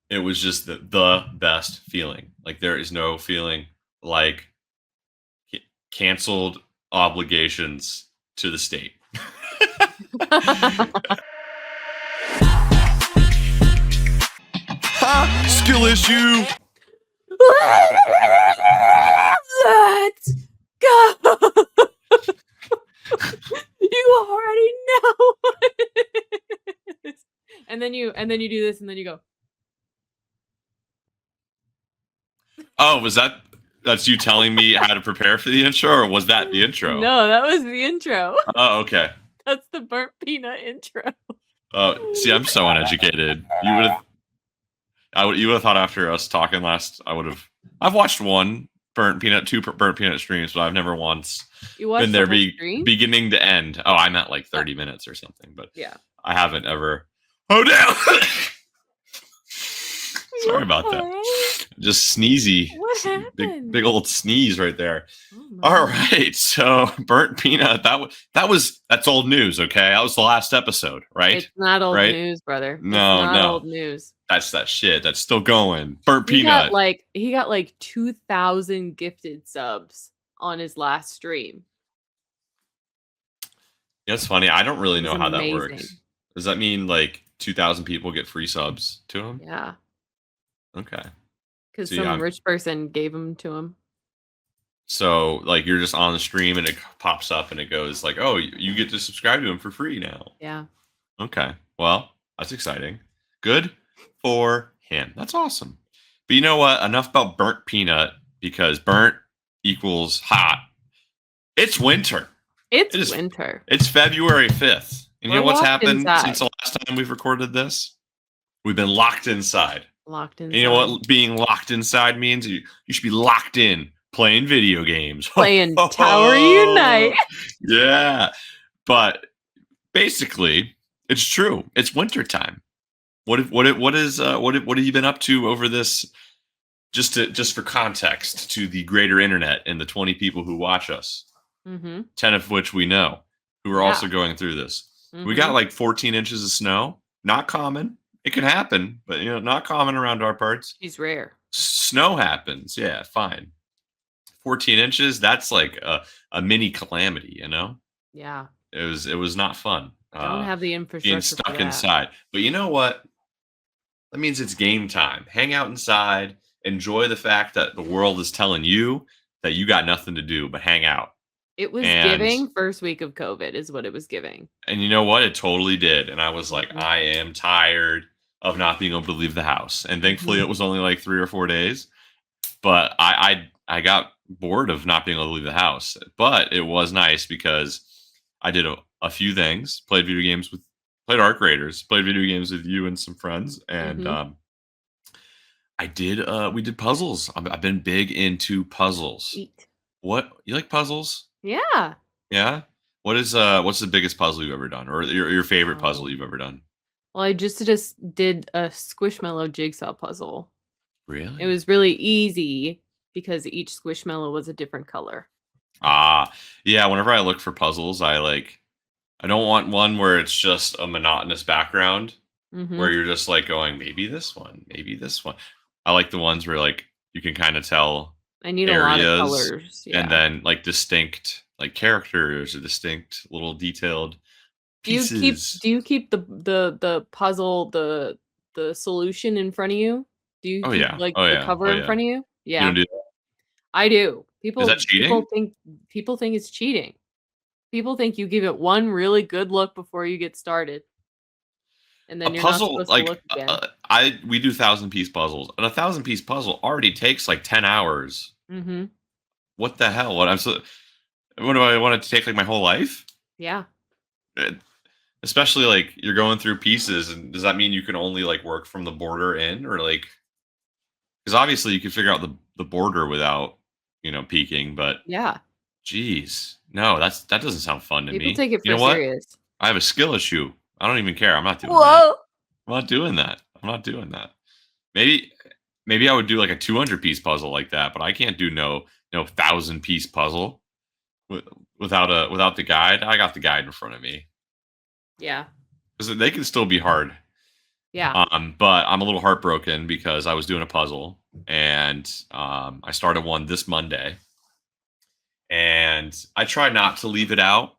It was just the best feeling. Like there is no feeling like canceled obligations to the state. Ha! Skill issue. Let's go. You already know what it is. And then you do this, and then you go. Oh, that's you telling me how to prepare for the intro, or was that the intro? No, that was the intro. Oh, okay. That's the burnt peanut intro. Oh, see, I'm so uneducated. You would have thought after us talking last, I've watched two burnt peanut streams, but I've never once been there beginning to end. Oh, I meant like 30 minutes or something, but yeah, I haven't ever. Oh, damn. Sorry about that. Just sneezy. What happened? Big old sneeze right there. Oh, all right. So burnt peanut. That's old news. Okay. That was the last episode, right? It's not old news, brother. No. Old news. That's that shit. That's still going. Burnt peanut. He got like 2,000 gifted subs on his last stream. Yeah, it's funny. I don't really know how that works. Does that mean like 2,000 people get free subs to him? Yeah. Okay. Because some rich person gave them to him. So, like, you're just on the stream and it pops up and it goes like, "Oh, you get to subscribe to him for free now." Yeah. Okay. Well, that's exciting. Good for him. That's awesome. But you know what? Enough about burnt peanut, because burnt equals hot. It's winter. It's winter. It's February 5th. And you know what's happened since the last time we've recorded this? We've been locked inside. And you know what being locked inside means? You should be locked in playing video games. Playing Tower Unite. Yeah. But basically, it's true. It's wintertime. What have you been up to over this? Just for context to the greater internet and the 20 people who watch us, 10 of which we know, who are also going through this. We got like 14 inches of snow. Not common. It can happen, but not common around our parts. It's rare. Snow happens. Yeah, fine. 14 inches. That's like a mini calamity. Yeah. It was not fun. Don't have the infrastructure. Being stuck inside. But you know what? That means it's game time. Hang out inside. Enjoy the fact that the world is telling you that you got nothing to do but hang out. It was giving first week of COVID is what it was giving. And you know what? It totally did. And I was like, I am tired of not being able to leave the house. And thankfully it was only like 3 or 4 days. But I got bored of not being able to leave the house. But it was nice because I did a few things, played Arc Raiders, played video games with you and some friends. And we did puzzles. I've been big into puzzles. What? You like puzzles? Yeah. Yeah? What's the biggest puzzle you've ever done, or your favorite puzzle you've ever done? Well, I just did a Squishmallow jigsaw puzzle. Really? It was really easy because each Squishmallow was a different color. Yeah, whenever I look for puzzles, I don't want one where it's just a monotonous background where you're just like going, maybe this one, maybe this one. I like the ones where like you can kind of tell I need areas, a lot of colors. Yeah. And then like distinct like characters or distinct little detailed pieces. Do you keep the puzzle, the solution in front of you? Do you keep the cover in front of you? Yeah. You don't do that? I do. Is that cheating? People think it's cheating. People think you give it one really good look before you get started. And then you're not supposed to look again. We do 1,000-piece puzzles. And a 1,000-piece puzzle already takes like 10 hours. What the hell? What do I want it to take like my whole life? Yeah. Especially like you're going through pieces, and does that mean you can only like work from the border in, or like, because obviously you can figure out the border without peeking, but yeah. Geez. No, that doesn't sound fun to me. People take it for serious. I have a skill issue. I don't even care. I'm not doing that. I'm not doing that. Maybe I would do like a 200-piece puzzle like that, but I can't do no 1,000-piece puzzle without the guide. I got the guide in front of me. Yeah. Because they can still be hard. Yeah. But I'm a little heartbroken because I was doing a puzzle and I started one this Monday, and I try not to leave it out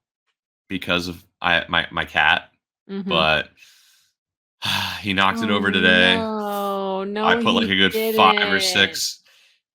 because of my cat, Mhm. but he knocked it Oh, over today. no. I No, put like he a good 5 or 6. didn't.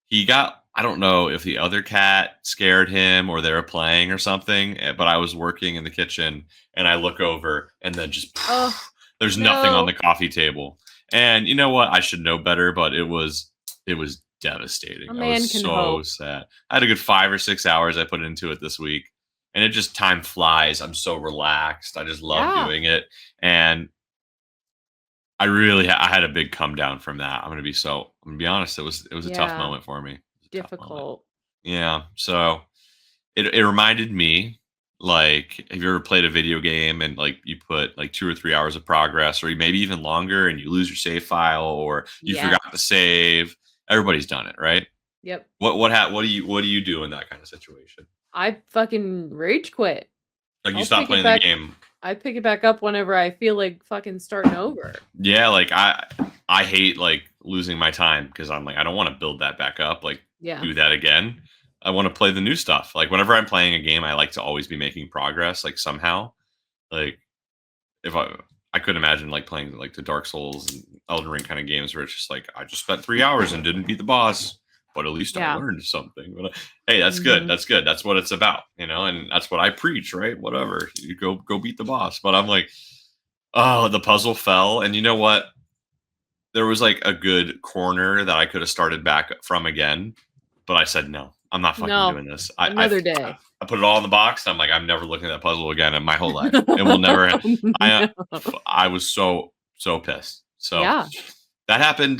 He got, I don't know if the other cat scared him or they were playing or something, but I was working in the kitchen and I look over and then just Oh, there's nothing on no. the coffee table. And you know what? I should know better, but it was A devastating. I was man can so hope. sad. I had a good 5 or 6 hours I put into it this week, and it just time flies. I'm so relaxed. I just love Yeah. doing it, and I had a big come down from that. I'm gonna be honest. It was a tough Yeah. moment for me. It was a tough moment. Difficult. Yeah. So it reminded me, like, have you ever played a video game and like you put like 2 or 3 hours of progress, or maybe even longer, and you lose your save file, or you Yes. forgot to save? Everybody's done it, right? Yep. What do you do in that kind of situation? I fucking rage quit. Like you I'll stop pick it playing the back game. I pick it back up whenever I feel like fucking starting over. Yeah, like I hate like losing my time because I'm like I don't want to build that back up, like Yeah. do that again. I want to play the new stuff. Like whenever I'm playing a game, I like to always be making progress, like somehow. Like if I could imagine like playing like the Dark Souls and Elden Ring kind of games where it's just like I just spent 3 hours and didn't beat the boss, but at least I Yeah. learned something. But hey, that's good. Mhm. That's good. That's what it's about, and that's what I preach, right? Whatever, you go beat the boss. But I'm like, oh, the puzzle fell, and you know what? There was like a good corner that I could have started back from again, but I said no. I'm not fucking No. doing this. Another day. I put it all in the box. I'm like, I'm never looking at that puzzle again in my whole life. It will never. I No. I was so pissed. So Yeah. that happened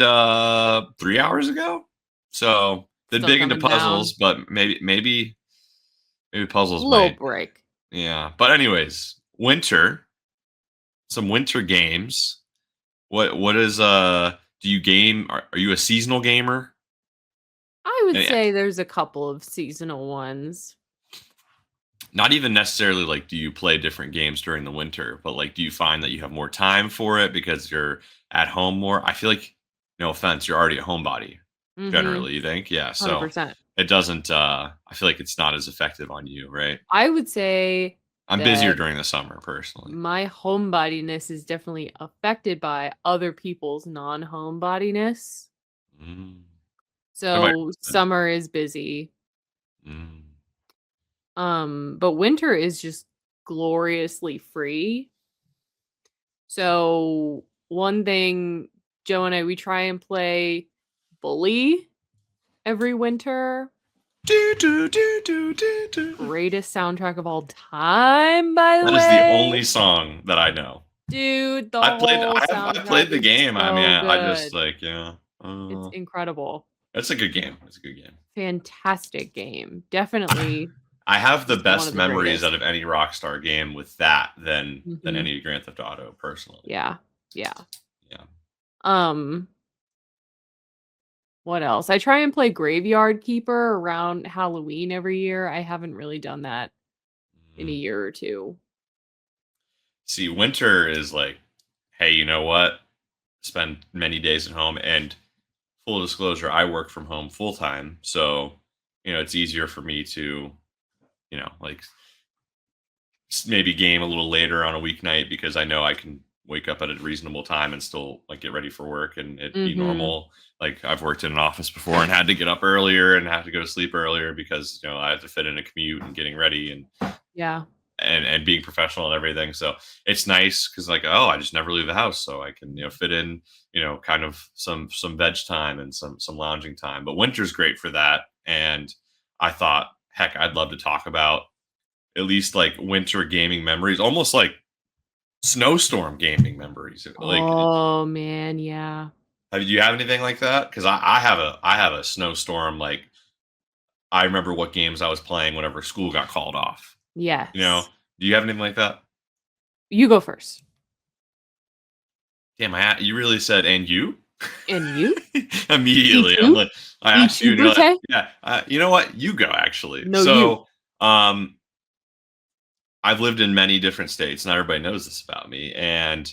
3 hours ago. So been Still big into coming down. puzzles, but maybe puzzles Little might. break. Yeah. But anyways, some winter games. What is do you game? Are you a seasonal gamer? I would And say there's a couple of seasonal ones. not even necessarily like do you play different games during the winter, but like do you find that you have more time for it because you're at home more? I feel like, no offense, you're already a homebody Mhm. generally, you think? Yeah. So 100%. it doesn't I feel like it's not as effective on you, right? I would say I'm busier that during the summer personally. my homebodiness is definitely affected by other people's non-homebodiness. Mm. Am I So summer is busy. mm. But winter is just gloriously free. So one thing Joe and we try and play Bully every winter. Do, do, do, do, do, do. Greatest soundtrack of all time, by the That is the way. only song that I know. Dude, the I whole have I played soundtrack the is game. I mean, so I just good. like, It's incredible. it's a good game. It's a good game. Fantastic game. Definitely I have the just one best of the memories greatest. out of any Rockstar game with that than Mhm. any Grand Theft Auto personally. Yeah. Yeah. Yeah. Um, what else? I try and play Graveyard Keeper around Halloween every year. I haven't really done that in a Mm. year or two. See, winter is like, hey, you know what? Spend many days at home, and full disclosure, I work from home full time, so it's easier for me to, like maybe game a little later on a weeknight because I know I can wake up at a reasonable time and still like get ready for work and it be Mhm. normal. Like I've worked in an office before and had to get up earlier and have to go to sleep earlier because I had to fit in a commute and getting ready Yeah. and being professional and everything. So it's nice because like, oh, I just never leave the house, so I can fit in kind of some veg time and some lounging time. But winter's great for that. And I thought, heck, I'd love to talk about at least like winter gaming memories, almost like snowstorm gaming memories. Like, Oh man, yeah. do you have anything like that? Because I have a snowstorm. Like, I remember what games I was playing whenever school got called off. Yes. Do you have anything like that? You go first. Damn, you really said, and you? And you? Me Immediately, I'm too? like, I Me asked you, too, and you're like, Brute? yeah. You know what? You go actually. No, you. So, I've lived in many different states, and everybody knows this about me. And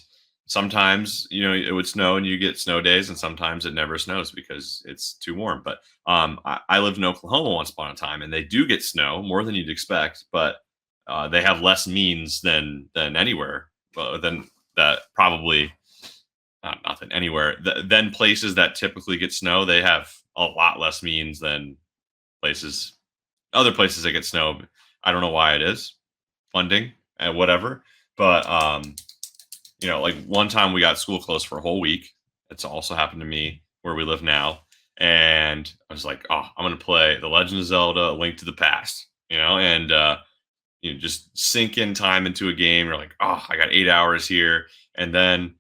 sometimes it would snow and you get snow days, and sometimes it never snows because it's too warm. But I lived in Oklahoma once upon a time, and they do get snow more than you'd expect, but they have less means than anywhere, than that probably not than anywhere. Then places that typically get snow, they have a lot less means than other places that get snow. I don't know why it is, funding and whatever, but like one time we got school closed for a whole week. It's also happened to me where we live now, and I was like, oh, I'm gonna play The Legend of Zelda: A Link to the Past, and just sink in time into a game. You're like, oh, I got 8 hours here, and then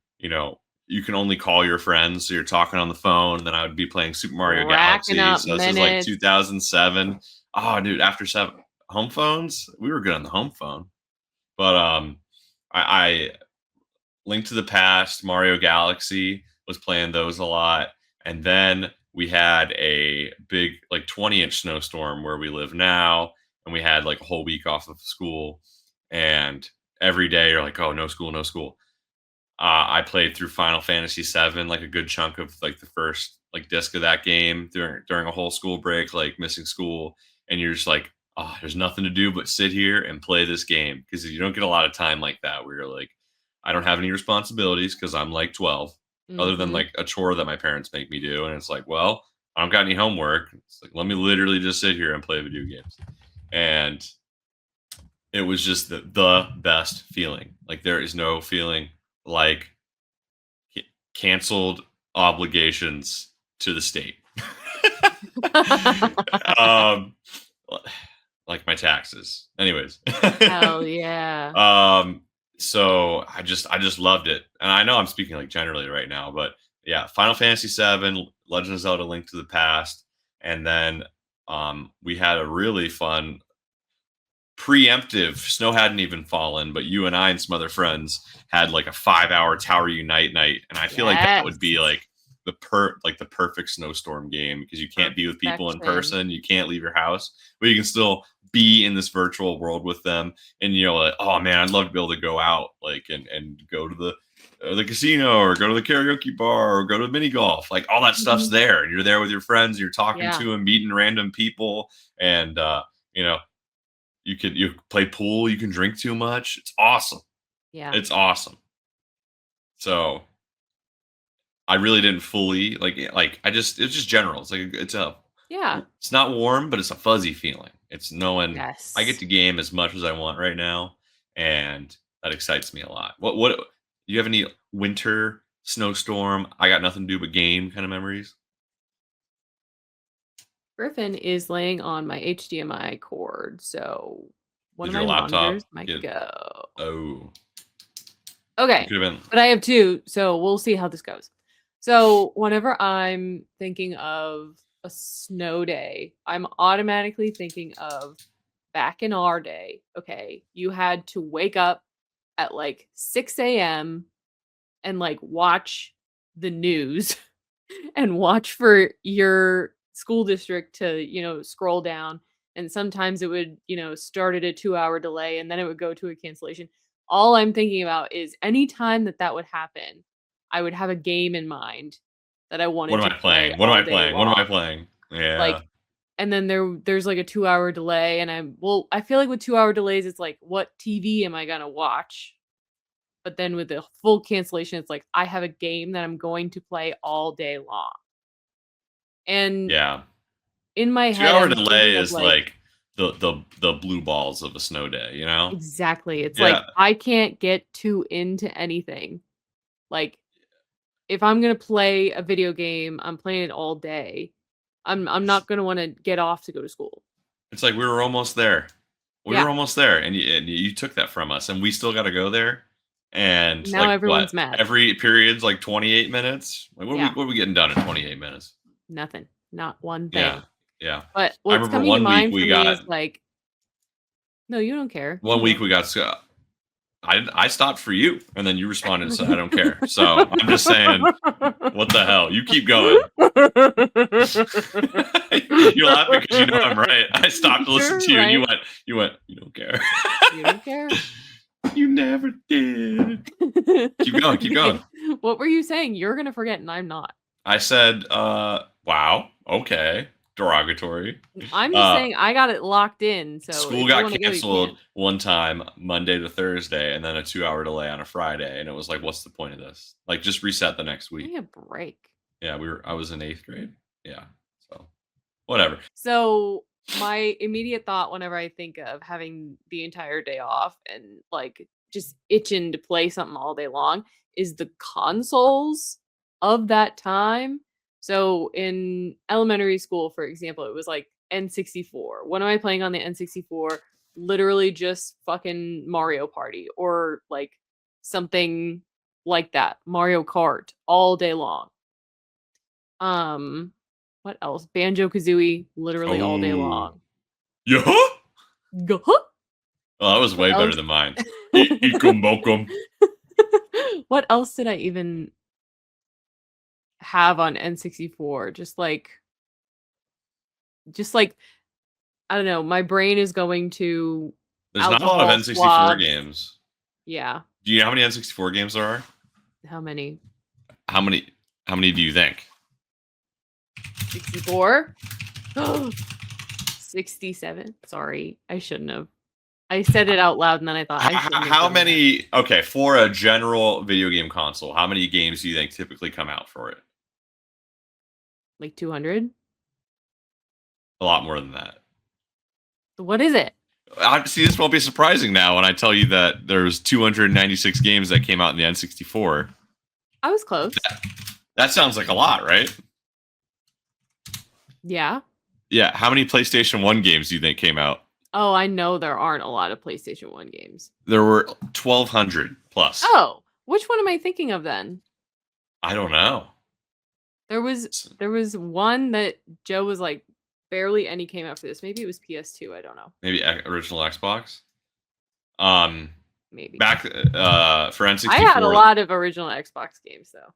you can only call your friends, so you're talking on the phone. And then I would be playing Super Mario Racking Galaxy. up So this is like minutes. 2007. Oh, dude, after 7 home phones, we were good on the home phone. But I Link to the Past, Mario Galaxy, was playing those a lot. And then we had a big, like 20-inch snowstorm where we live now, and we had like a whole week off of school. And every day you're like, oh, no school, no school. I played through Final Fantasy VII, like a good chunk of like the first like disc of that game during a whole school break, like missing school, and you're just like, oh, there's nothing to do but sit here and play this game, because you don't get a lot of time like that where you're like, I don't have any responsibilities because I'm like 12, other than like a chore that my parents make me do, and it's like, well, I don't got any homework. It's like, let me literally just sit here and play video games, and it was just the best feeling. Like there is no feeling like canceled obligations to the state. Like my taxes. Anyways. Hell yeah. So I just loved it. And I know I'm speaking like generally right now, but yeah, Final Fantasy VII, Legend of Zelda: Link to the Past, and then we had a really fun preemptive. Snow hadn't even fallen, but you and I and some other friends had like a 5-hour Tower Unite night, and I feel like that would be like the perfect snowstorm game, because you can't be with people in person, you can't leave your house, but you can still be in this virtual world with them. And like, oh man, I'd love to be able to go out like and go to the casino, or go to the karaoke bar, or go to mini golf. Like all that stuff's there, and you're there with your friends, you're talking to them, meeting random people, and you play pool, you can drink too much. It's awesome. Yeah. It's awesome. So I really didn't fully it's just general. It's like it's not warm, but it's a fuzzy feeling. It's knowing I get to game as much as I want right now, and that excites me a lot. What do you have any winter snowstorm, I got nothing to do but game kind of memories? Griffin is laying on my HDMI cord, so one Did of your my laptop monitors might get go. Oh. Okay, but I have two, so we'll see how this goes. So whenever I'm thinking of a snow day, I'm automatically thinking of back in our day. Okay, you had to wake up at like 6 a.m. and like watch the news and watch for your school district to scroll down, and sometimes it would start at a 2-hour delay, and then it would go to a cancellation. All I'm thinking about is any time that would happen, I would have a game in mind that I wanted to play. What am I playing? Yeah. Like, and then there's like a 2-hour delay, and I feel like with 2-hour delays, it's like, what TV am I gonna watch? But then with the full cancellation, it's like, I have a game that I'm going to play all day long. And yeah, in my head, 2-hour delay is like the blue balls of a snow day, Exactly. It's like, I can't get too into anything. Like, if I'm gonna play a video game, I'm playing it all day. I'm not gonna want to get off to go to school. It's like we were almost there. We were almost there, and you took that from us, and we still got to go there. And now everyone's mad. Every period's like 28 minutes. Like, what are we getting done in 28 minutes? Nothing. Not one thing. Yeah. But what's coming to mind for me is like, no, you don't care. One week we got I stopped for you, and then you responded and said, I don't care. So I'm just saying, what the hell? You keep going. You're laughing because you know I'm right. I stopped to listen to you, and you went, you don't care. You don't care. You never did. Keep going. Keep going. What were you saying? You're gonna forget, and I'm not. I said, wow, okay, derogatory. I'm just saying I got it locked in. So School if you got want to go, you canceled can. one time, Monday to Thursday, and then a 2-hour delay on a Friday. And it was like, what's the point of this? Like, just reset the next Give week. me a break. Yeah, I was in 8th grade. Yeah, so whatever. So my immediate thought whenever I think of having the entire day off and like just itching to play something all day long is the consoles of that time. So in elementary school, for example, it was like N64. What am I playing on the N64? Literally just fucking Mario Party or like something like that. Mario Kart all day long. What else? Banjo-Kazooie, literally all day long. Yeah. Gah! Well, that was What way better else? than mine. Eekum bokum. What else did I even have on N64? Just like I don't know. My brain is going to There's not a lot of alcohol N64 swabs. games. Yeah. Do you know how many N64 games there are? How many? How many do you think? 64? 67. Sorry, I shouldn't have. I said it out loud and then I thought I shouldn't have How done that. many? Okay, for a general video game console, how many games do you think typically come out for it? Like 200? A lot more than that. What is it? See, this won't be surprising now when I tell you that there's 296 games that came out in the N64. I was close. That sounds like a lot, right? Yeah. Yeah. How many PlayStation 1 games do you think came out? Oh, I know there aren't a lot of PlayStation 1 games. There were 1,200 plus. Oh, which one am I thinking of then? I don't know. There was one that Joe was like barely any came out for this. Maybe it was PS2. I don't know. Maybe original Xbox. Maybe back for N64. I had a lot of original Xbox games though.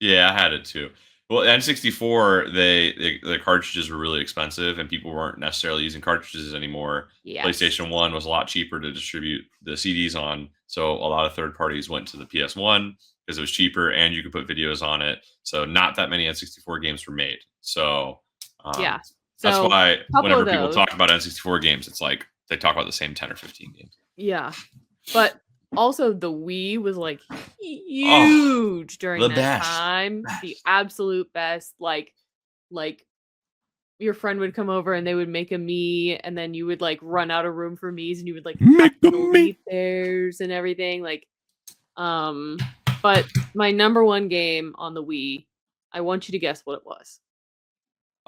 Yeah, I had it too. Well, N64, the cartridges were really expensive, and people weren't necessarily using cartridges anymore. Yes. PlayStation 1 was a lot cheaper to distribute the CDs on, so a lot of third parties went to the PS1 because it was cheaper and you could put videos on it. So not that many N64 games were made. So yeah, that's so why whenever people talk about N64 games, it's like they talk about the same 10 or 15 games. Yeah, but also the Wii was like huge during that time. The absolute best. Like your friend would come over and they would make a Mii, and then you would like run out of room for Miis, and you would like make the Mii pairs and everything. Like, but my number one game on the Wii, I want you to guess what it was.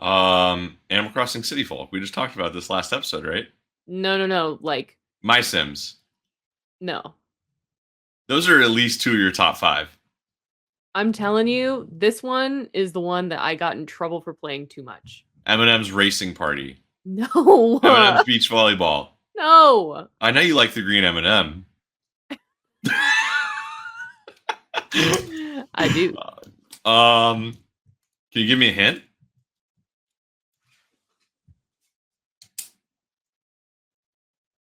Animal Crossing City Folk. We just talked about this last episode, right? No. Like My Sims. No. Those are at least 2 of your top 5. I'm telling you, this one is the one that I got in trouble for playing too much. Eminem's Racing Party. No. Eminem's Beach Volleyball. No. I know you like the green M&M. I do. Can you give me a hint?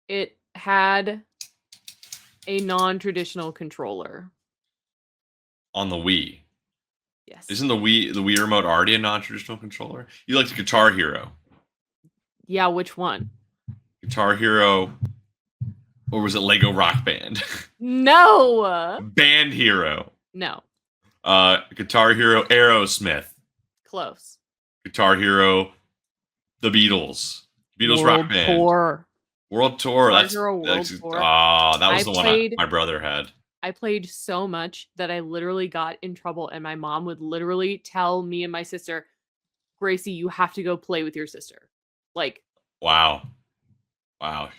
It had a non-traditional controller. On the Wii. Yes. Isn't the Wii remote already a non-traditional controller? You like the Guitar Hero. Yeah, which one? Guitar Hero, or was it Lego Rock Band? No. Band Hero. No. Guitar Hero Aerosmith. Close. Guitar Hero The Beatles. Beatles World Rock Band. Tour. World Tour. Guitar Hero World Tour. That was the one my brother had. I played so much that I literally got in trouble, and my mom would literally tell me and my sister, Gracie, you have to go play with your sister. Like, wow.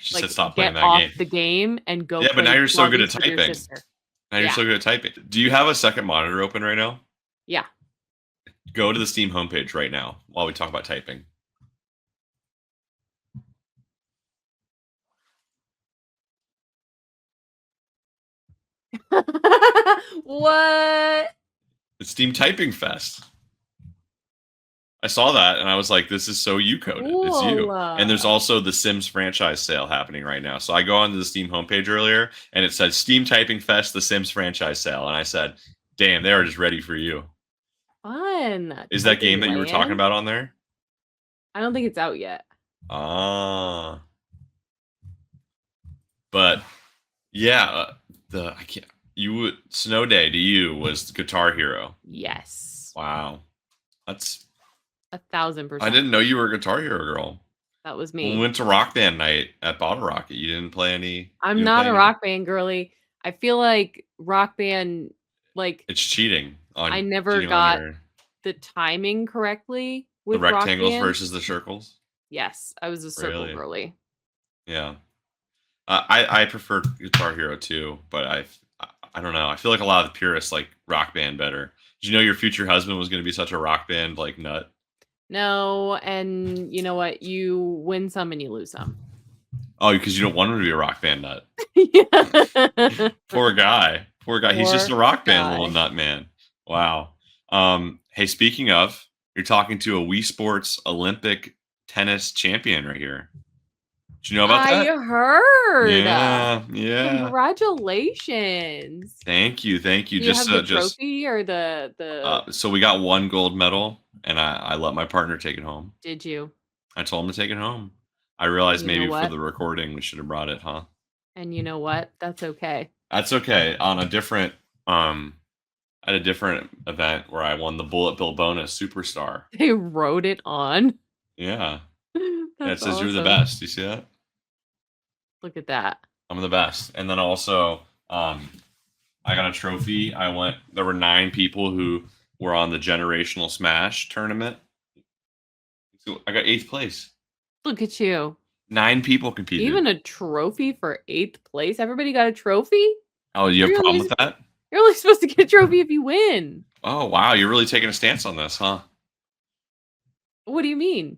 She like, said stop playing that off game. the game and go. Yeah, but now you're so good at typing. Now you're Yeah. so good at typing. Do you have a second monitor open right now? Yeah. Go to the Steam homepage right now while we talk about typing. What? It's Steam Typing Fest. I saw that and I was like, this is so you coded. It's you. Cool. And there's also the Sims franchise sale happening right now. So I go onto the Steam homepage earlier and it said Steam Typing Fest, the Sims franchise sale. And I said, damn, they are just ready for you. Fun. Is that Typing game that you were talking land? about on there? I don't think it's out yet. Ah. But yeah, Snow Day to you was Guitar Hero. Yes. Wow. That's 1,000%. I didn't know you were a Guitar Hero girl. That was When we me. went to Rock Band night at Bottle Rocket, you didn't play any. I'm not a Rock Band girly. I feel like Rock Band, like it's cheating. I never got the timing correctly the with Rock rectangles Band. versus the circles. Yes, I was a circle girly. Yeah, I prefer Guitar Hero too, but I don't know. I feel like a lot of the purists like Rock Band better. Did you know your future husband was going to be such a Rock Band like nut? No, and you know what? You win some and you lose some. Oh, because you don't want him to be a Rock Band nut. Yeah. Poor guy. He's just a Rock Band little nut man. Wow. Hey, speaking of, you're talking to a Wii Sports Olympic tennis champion right here. Did you know about that? I heard. Yeah. Congratulations. Thank you. Do you have the trophy or the so we got 1 gold medal, and I let my partner take it home. Did you? I told him to take it home. I realized maybe for the recording we should have brought it, huh? And you know what? That's okay. That's okay. On a different at a different event where I won the Bullet Bill bonus superstar. They wrote it on. Yeah. It says awesome. You're the best. You see that? Look at that. I'm the best. And then also, I got a trophy. There were 9 people who were on the Generational Smash tournament. So I got 8th place. Look at you. 9 people competed. Even a trophy for 8th place? Everybody got a trophy? Oh, you have a problem with that? You're only supposed to get a trophy if you win. Oh, wow. You're really taking a stance on this, huh? What do you mean?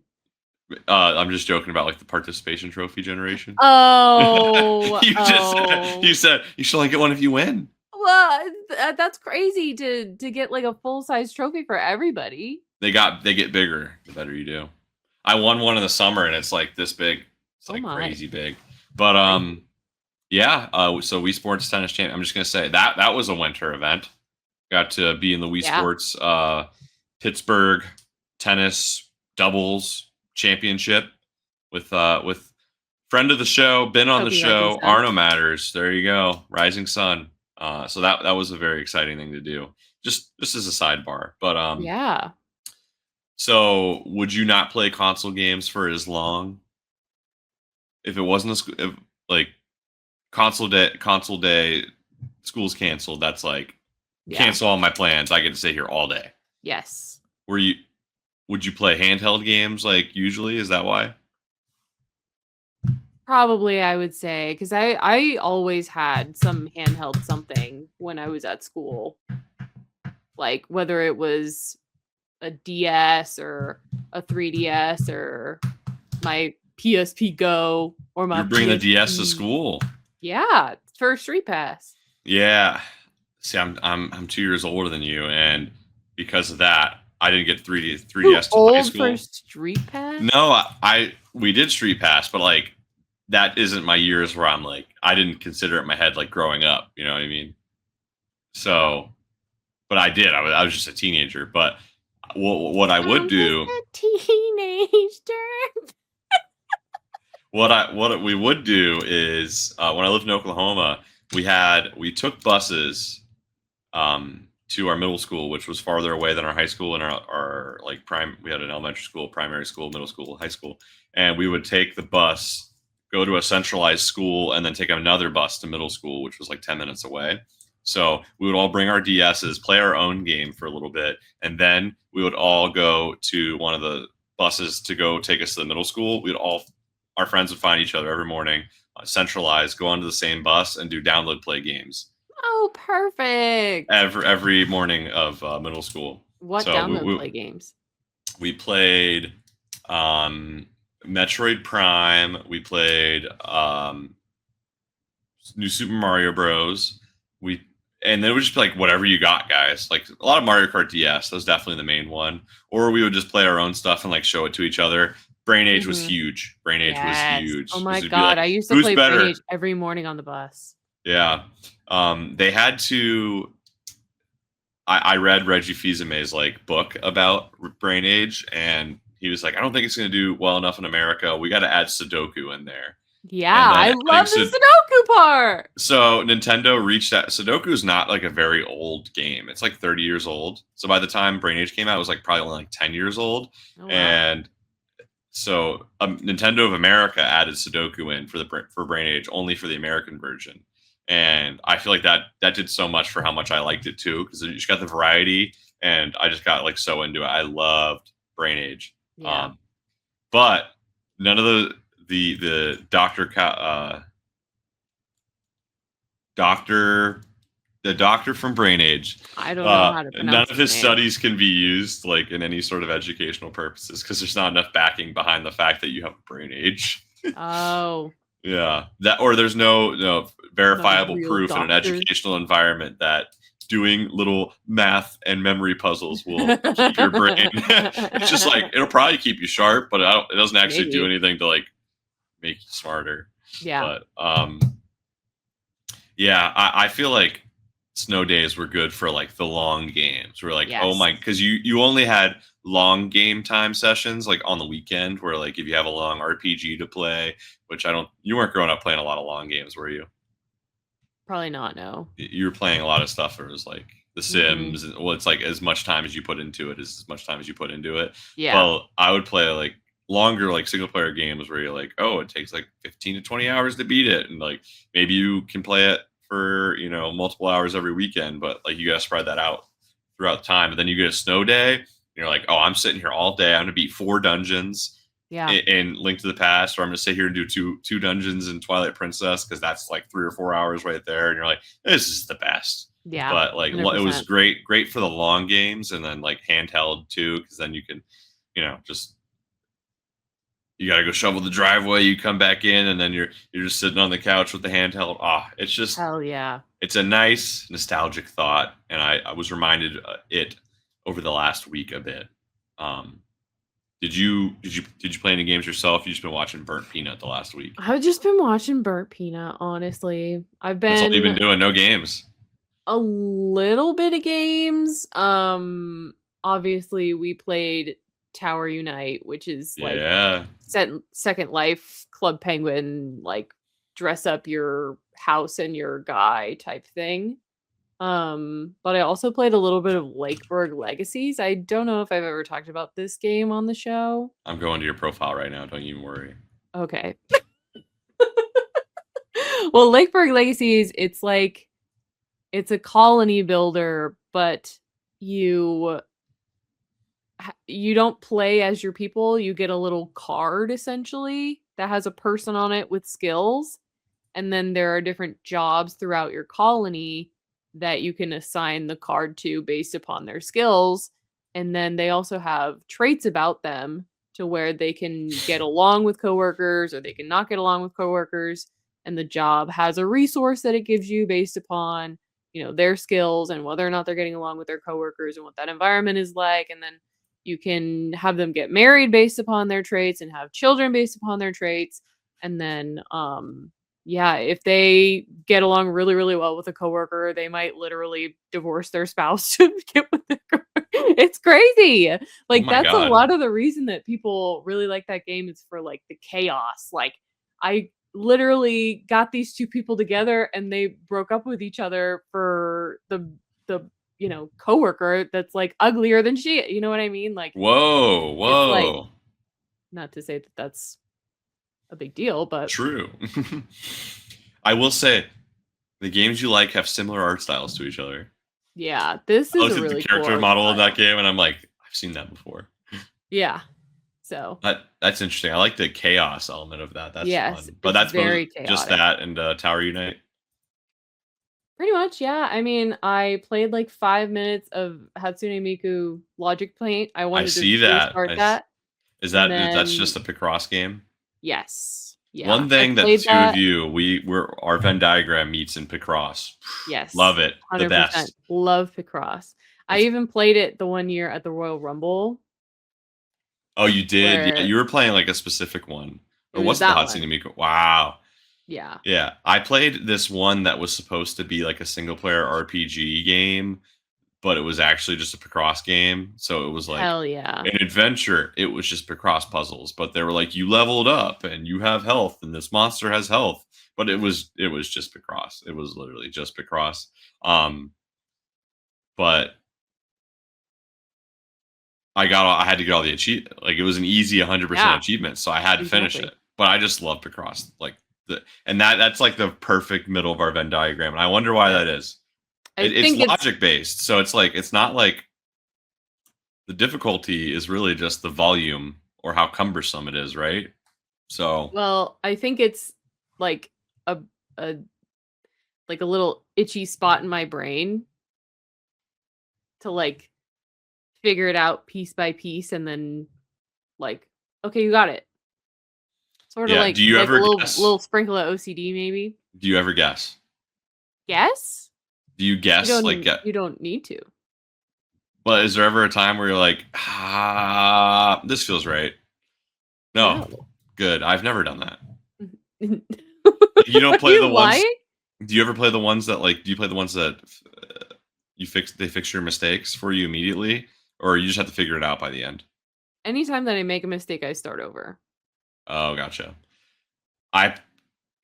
I'm just joking about like the participation trophy generation. Oh, you said you should only get one if you win. Well, that's crazy to get like a full-size trophy for everybody. They get bigger the better you do. I won one in the summer and it's like this big. It's like crazy big. But yeah. So Wii Sports Tennis Champion. I'm just gonna say that was a winter event. Got to be in the Wii Sports Pittsburgh tennis doubles championship with friend of the show, been on the show, Arno Matters. There you go, Rising Sun. So that was a very exciting thing to do. Just as a sidebar, but yeah. So would you not play console games for as long if it wasn't like console day? School's canceled. That's like cancel all my plans. I get to stay here all day. Yes. Would you play handheld games like usually? Is that why? Probably, I would say, because I always had some handheld something when I was at school. Like whether it was a DS or a 3DS or my PSP Go or my. You bring the DS to school. Yeah, for Street Pass. Yeah. See, I'm 2 years older than you, and because of that, I didn't get 3DS to high school. For Street Pass? No, we did Street Pass, but like that isn't my years where I'm like I didn't consider it in my head like growing up. You know what I mean? So, but I did. I was just a teenager. But what I would do? A teenager. What we would do is when I lived in Oklahoma, we took buses to our middle school, which was farther away than our high school and our like we had an elementary school, primary school, middle school, high school. And we would take the bus, go to a centralized school, and then take another bus to middle school, which was like 10 minutes away. So we would all bring our DSs, play our own game for a little bit, and then we would all go to one of the buses to go take us to the middle school. Our friends would find each other every morning, centralized, go onto the same bus, and do download play games. Oh, perfect! Every morning of middle school. What download play games? We played Metroid Prime. We played New Super Mario Bros. and then it would just be like whatever you got, guys. Like a lot of Mario Kart DS, that was definitely the main one. Or we would just play our own stuff and like show it to each other. Brain Age was Mhm. huge. Brain Age was Yes. Oh huge. my Because it'd be like, god, I used to who's play Brain better? Age every morning on the bus. Yeah. They had to. I read Reggie Fils-Aimé's like book about Brain Age, and he was like, I don't think it's going to do well enough in America. We got to add Sudoku in there. Yeah, And then I adding love the Sudoku part. so Nintendo reached that. Sudoku is not like a very old game. It's like 30 years old. So by the time Brain Age came out, it was like probably only like 10 years old. Oh wow. And so Nintendo of America added Sudoku in for Brain Age only for the American version. And I feel like that did so much for how much I liked it too, because you just got the variety, and I just got like so into it. I loved Brain Age. Yeah. But none of the doctor from Brain Age. I don't know how to pronounce None of his name. studies can be used like in any sort of educational purposes because there's not enough backing behind the fact that you have a brain age. Oh. Yeah, that or there's no verifiable real proof in an doctors. educational environment that doing little math and memory puzzles will keep your brain. It's just like it'll probably keep you sharp, but it doesn't actually do Maybe. anything to like make you smarter. Yeah. But yeah, I feel like snow days were good for like the long games. We're like, oh Yes. my, because you only had long game time sessions like on the weekend where like if you have a long RPG to play, which you weren't growing up playing a lot of long games, were you? Probably not, no. You were playing a lot of stuff that was like The Sims. Well, it's like as much time as you put into it is as much time as you put into it. Yeah. Well, I would play like longer like single player games where you're like, oh, it takes like 15 to 20 hours to beat it, and like maybe you can play it for multiple hours every weekend, but like you gotta spread that out throughout time. And then you get a snow day, and you're like, oh, I'm sitting here all day. I'm gonna beat 4 dungeons Yeah. in Link to the Past, or I'm gonna sit here and do two dungeons in Twilight Princess because that's like 3 or 4 hours right there. And you're like, this is the best. Yeah. But like 100%. it was great for the long games, and then like handheld too, because then you can, just you gotta go shovel the driveway. You come back in, and then you're just sitting on the couch with the handheld. It's just hell yeah. It's a nice nostalgic thought, and I was reminded it over the last week a bit. Did you play any games yourself? You just been watching Burnt Peanut the last week. I've just been watching Burnt Peanut, honestly. That's all you've been doing. No games. A little bit of games. Obviously we played Tower Unite, which is like Second Life Club Penguin, like dress up your house and your guy type thing. But I also played a little bit of Lakeburg Legacies. I don't know if I've ever talked about this game on the show. I'm going to your profile right now. Don't even worry. Okay. Well, Lakeburg Legacies, it's like it's a colony builder, but you don't play as your people. You get a little card essentially that has a person on it with skills, and then there are different jobs throughout your colony that you can assign the card to based upon their skills. And then they also have traits about them to where they can get along with coworkers or they can not get along with coworkers. And the job has a resource that it gives you based upon, their skills and whether or not they're getting along with their coworkers and what that environment is like. And then you can have them get married based upon their traits and have children based upon their traits. And then, if they get along really, really well with a coworker, they might literally divorce their spouse to get with their coworker. It's crazy. Like, that's God. A lot of the reason that people really like that game is for like the chaos. Like, I literally got these two people together and they broke up with each other for the coworker that's like uglier than she. You know what I mean? Like, whoa. It's like, not to say that that's a big deal, but true. I will say the games you like have similar art styles to each other. Yeah, this is a really the character cool model of that game, and I'm like, I've seen that before. Yeah, so that's interesting. I like the chaos element of that. That's fun. But that's very chaotic. Just that and Tower Unite. Pretty much, yeah. I mean, I played like 5 minutes of Hatsune Miku Logic Paint. I wanted to restart that. Is that's just a Picross game? Yes. Yeah, One I've thing that the played two of that. you, we're our Venn diagram meets in Picross. Yes, Love it. The 100%. best. Love Picross. I It's even played it the one year at the Royal Rumble Oh, you did? Yeah, where you were playing like a specific one. it Or was was it the that Hatsune one. Miku? Wow. Yeah. Yeah. I played this one that was supposed to be like a single player RPG game, but it was actually just a Picross game. So it was like Hell yeah. an adventure. It was just Picross puzzles, but they were like you leveled up and you have health and this monster has health. But it was just Picross. It was literally just Picross. Um, but I had to get all the achievement. Like it was an easy 100% Yeah, achievement, so I had to finish exactly. it. But I just love Picross. Like that's like the perfect middle of our Venn diagram, and I wonder why Yes. that is. I It's think it's logic based, so it's like it's not like the difficulty is really just the volume or how cumbersome it is, right? So well, I think it's like a a like a little itchy spot in my brain to like figure it out piece by piece and then like, okay, you got it. Sort of yeah, do you like a ever little guess? sprinkle of OCD maybe. Do you ever guess? Yes? Do you guess like get? You don't need to. But is there ever a time where you're like, this feels right? No, No. good. I've never done that. Like, you don't Are play the you ones. lying? Do you ever play the ones that like? Do you play the ones that you fix? They fix your mistakes for you immediately, or you just have to figure it out by the end? Anytime that I make a mistake, I start over. Oh, gotcha. I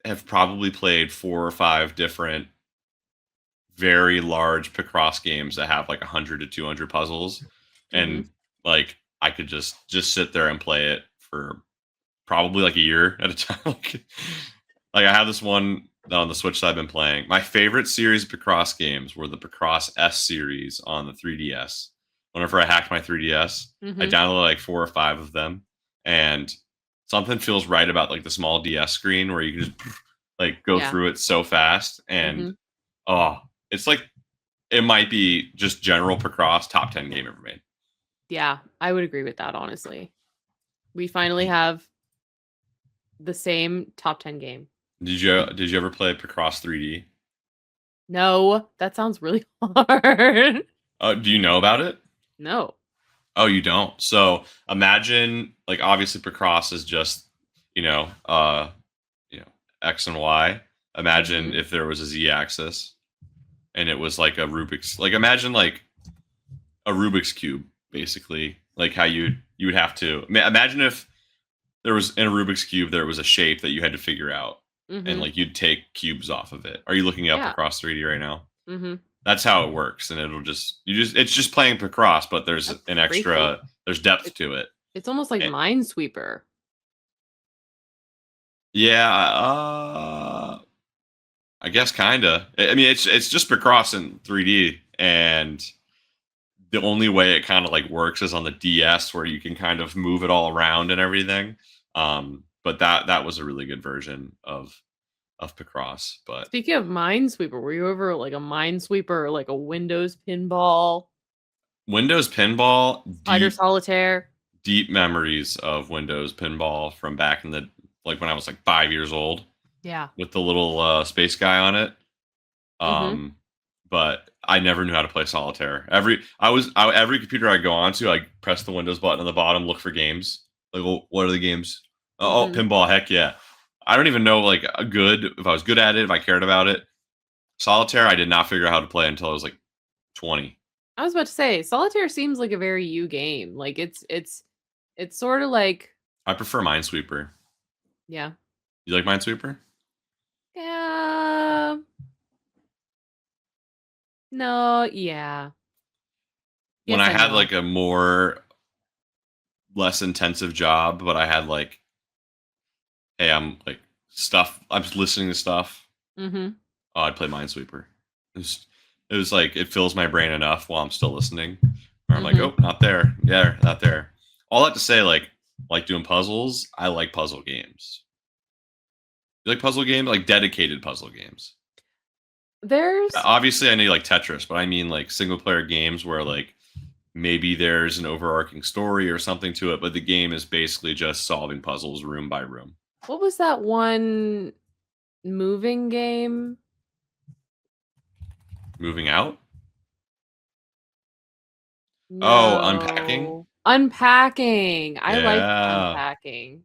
have probably played 4 or 5 different very large Picross games that have like 100 to 200 puzzles, Mhm. and like I could just sit there and play it for probably like a year at a time. Like I have this one on the Switch that I've been playing. My favorite series of Picross games were the Picross S series on the 3DS. Whenever I hacked my 3DS, I Mhm. downloaded like 4 or 5 of them, and something feels right about like the small DS screen where you can just like go Yeah. through it so fast. And Mhm. oh, it's like it might be just general Picross top 10 game ever made. Yeah, I would agree with that, honestly. We finally have the same top 10 game. Did you ever play Picross 3D? No, that sounds really hard. Do you know about it? No. Oh, you don't. So imagine, like, obviously Picross is just, you know, uh, you know, X and Y. Imagine Mhm. if there was a Z axis and it was like a Rubik's, like imagine like a Rubik's cube, basically, like how you would have to imagine if there was in a Rubik's cube there was a shape that you had to figure out, and Mhm. like you'd take cubes off of it. Are you looking up Yeah. Picross 3D right now? Mhm. That's how it works, and it's just playing Picross, but there's That's an crazy. extra there's depth It to it. it's almost like Eh, Minesweeper. Yeah, I guess kinda. I mean, it's just Picross in 3D, and the only way it kind of like works is on the DS, where you can kind of move it all around and everything. But that was a really good version of Picross. But Speaking of Minesweeper, were you ever like a Minesweeper or like a Windows pinball, Windows Pinball, Spider Solitaire? deep memories of Windows Pinball from back in the like when I was like 5 years old Yeah. with the little space guy on it. Mhm. Um, but I never knew how to play solitaire. Every computer I go onto, I press the Windows button on the bottom, look for games. Like, well, what are the games? Oh, Mhm. pinball, heck yeah! I don't even know like a good if I was good at it, if I cared about it. Solitaire, I did not figure out how to play until I was like 20. I was about to say Solitaire seems like a very you game. Like it's sort of like I prefer Minesweeper. yeah. You like Minesweeper? Yeah. No, yeah. When Yes I and had no. like a more less intensive job, but I had like, hey, I'm like stuff. I'm just listening to stuff. Mhm. Oh, I'd play Minesweeper. It was like it fills my brain enough while I'm still listening. Where I'm like, Mhm. oh, not there. Yeah, not there. All that to say, like doing puzzles. I like puzzle games. You like puzzle games, like dedicated puzzle games. There's Obviously, I know you like Tetris, but I mean like single player games where like maybe there's an overarching story or something to it, but the game is basically just solving puzzles room by room. What was that one moving game? Moving Out? Oh, Unpacking? No. Unpacking. I liked Yeah. Unpacking.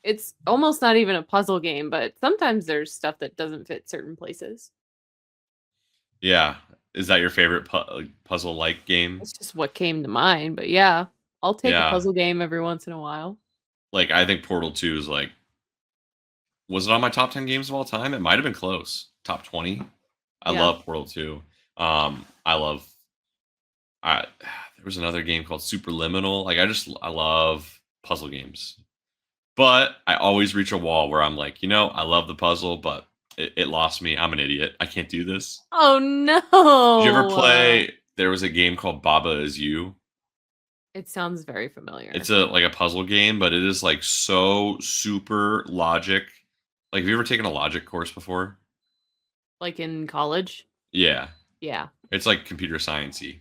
It's almost not even a puzzle game, but sometimes there's stuff that doesn't fit certain places. Yeah. Is that your favorite puzzle-like game? That's just what came to mind, but yeah, I'll take a Yeah. puzzle game every once in a while. Like, I think Portal 2 is like, was it on my top 10 games of all time? It might have been close. Top 20. I Yeah. love Portal 2. I love there was another game called Superliminal. Like I love puzzle games. But I always reach a wall where I'm like, I love the puzzle, but it lost me. I'm an idiot. I can't do this. Oh Did you ever no. play there was a game called Baba Is You? It sounds very familiar. It's a puzzle game, but it is like so super logic. Like, have you ever taken a logic course before? Like in college? Yeah. Yeah. It's like computer sciencey.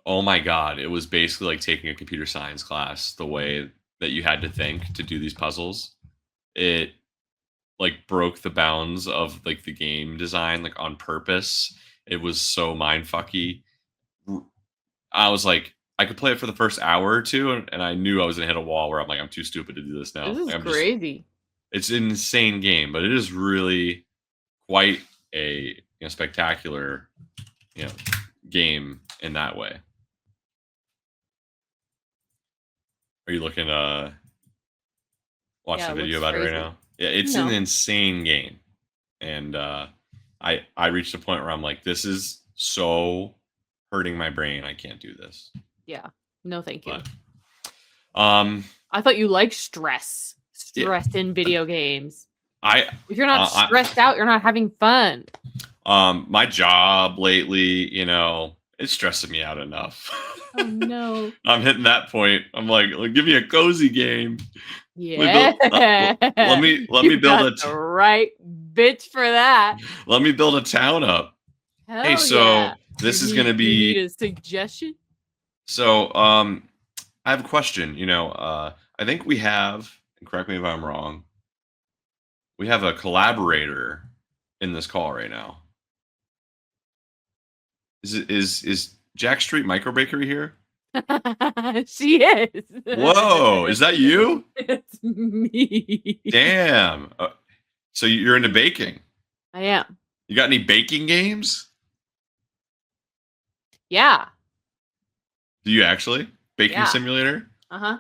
Oh my god, it was basically like taking a computer science class, the way that you had to think to do these puzzles. It like broke the bounds of like the game design like on purpose. It was so mind fucky. I was like, I could play it for the first hour or two, and I knew I was gonna hit a wall where I'm like, I'm too stupid to do this now. This is Like, I'm just, crazy. it's an insane game, but it is really quite a spectacular, you know, game in that way. Are you looking watch Yeah, the it video looks about it right crazy. now? Yeah, it's an No. insane game, and I reached a point where I'm like, this is so hurting my brain. I can't do this. Yeah. No, thank you. But I thought you liked stress. Yeah. Stress in video games. If you're not stressed out, you're not having fun. My job lately, it's stressing me out enough. Oh no. I'm hitting that point. I'm like, give me a cozy game. Yeah. Let me build the right bitch for that. Let me build a town up. Hell hey, so yeah. this You is going to be. You need a suggestion? So, I have a question. I think we have, and correct me if I'm wrong, we have a collaborator in this call right now. Is Jack Street Micro Bakery here? She is. Whoa, is that you? It's me. Damn. So you're into baking? I am. You got any baking games? Yeah. Do you actually? Baking Yeah. Simulator? Uh-huh.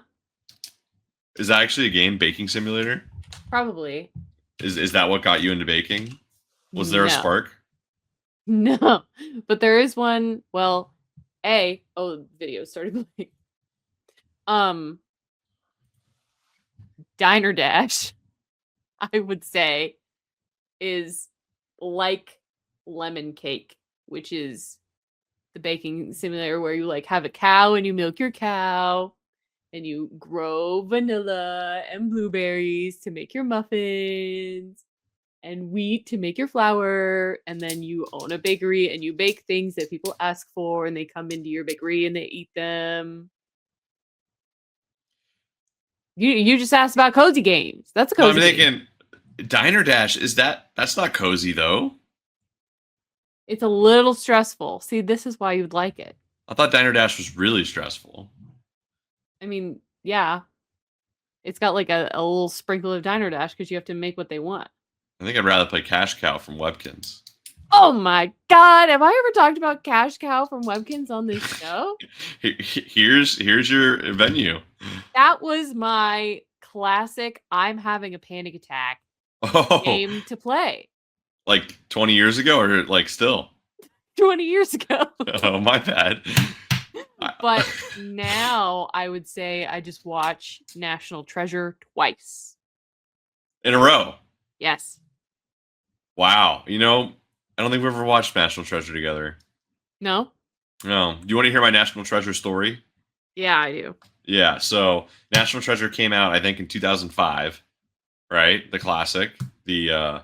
Is that actually a game, Baking Simulator? Probably. Is that what got you into baking? Was there a spark? No. But there is one. Well, video started playing. Diner Dash, I would say, is like lemon cake, which is the baking simulator where you like have a cow and you milk your cow and you grow vanilla and blueberries to make your muffins and wheat to make your flour, and then you own a bakery and you bake things that people ask for and they come into your bakery and they eat them. You just asked about cozy games. That's a cozy game. I'm thinking Diner Dash, that's not cozy though. It's a little stressful. See, this is why you'd like it. I thought Diner Dash was really stressful. I mean, yeah. It's got like a little sprinkle of Diner Dash because you have to make what they want. I think I'd rather play Cash Cow from Webkins. Oh my god, have I ever talked about Cash Cow from Webkins on this show? Here's your venue. That was my classic I'm having a panic attack game to play. Like 20 years ago or like still? 20 years ago. Oh, my bad. But now I would say I just watch National Treasure twice. In a row? Yes. Wow. I don't think we've ever watched National Treasure together. No? No. Do you want to hear my National Treasure story? Yeah, I do. Yeah. So National Treasure came out, I think, in 2005. Right? The classic. I'm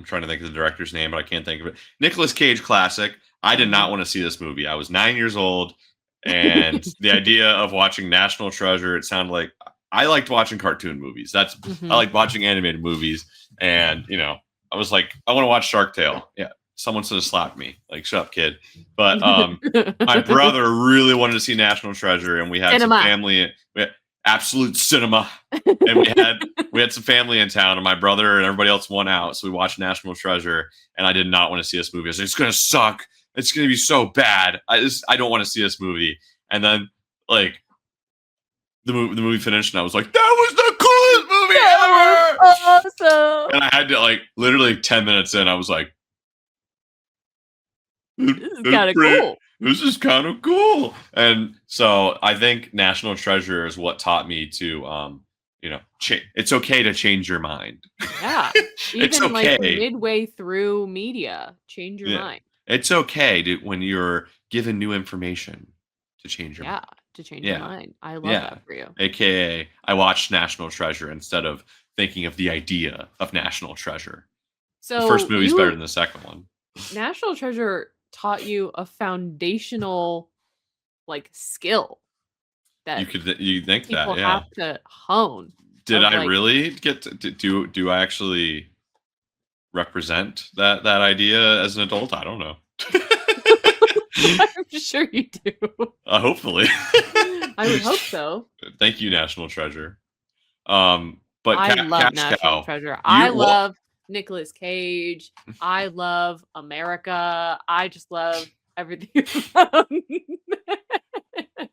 trying to think of the director's name, but I can't think of it. Nicolas Cage classic. I did not want to see this movie. I was 9 years old, and the idea of watching National Treasure, it sounded like I liked watching cartoon movies. I like watching animated movies, and I was like, I want to watch Shark Tale. Yeah, someone should have slapped me. Like, shut up, kid. But my brother really wanted to see National Treasure, and we had some family. We had absolute cinema, and we had some family in town, and my brother and everybody else won out, so we watched National Treasure, and I did not want to see this movie. I was like, it's gonna suck. It's gonna be so bad. I don't want to see this movie. And then like the movie finished, and I was like, that was the coolest movie ever. Awesome. And I had to like literally 10 minutes in, I was like, this is kind of cool. This is kind of cool. And so I think National Treasure is what taught me to it's okay to change your mind. Yeah. Even like midway through media, change your mind. It's okay when you're given new information to change your mind. To change your mind. I love that for you. AKA, I watched National Treasure instead of thinking of the idea of National Treasure. So the first movie's better than the second one. National Treasure taught you a foundational like skill that you think people that have to hone. Did I really get to do I actually represent that idea as an adult? I don't know. I'm sure you do. Hopefully. I would hope so. Thank you, National Treasure. But I love National Treasure. I love Nicolas Cage. I love America. I just love everything about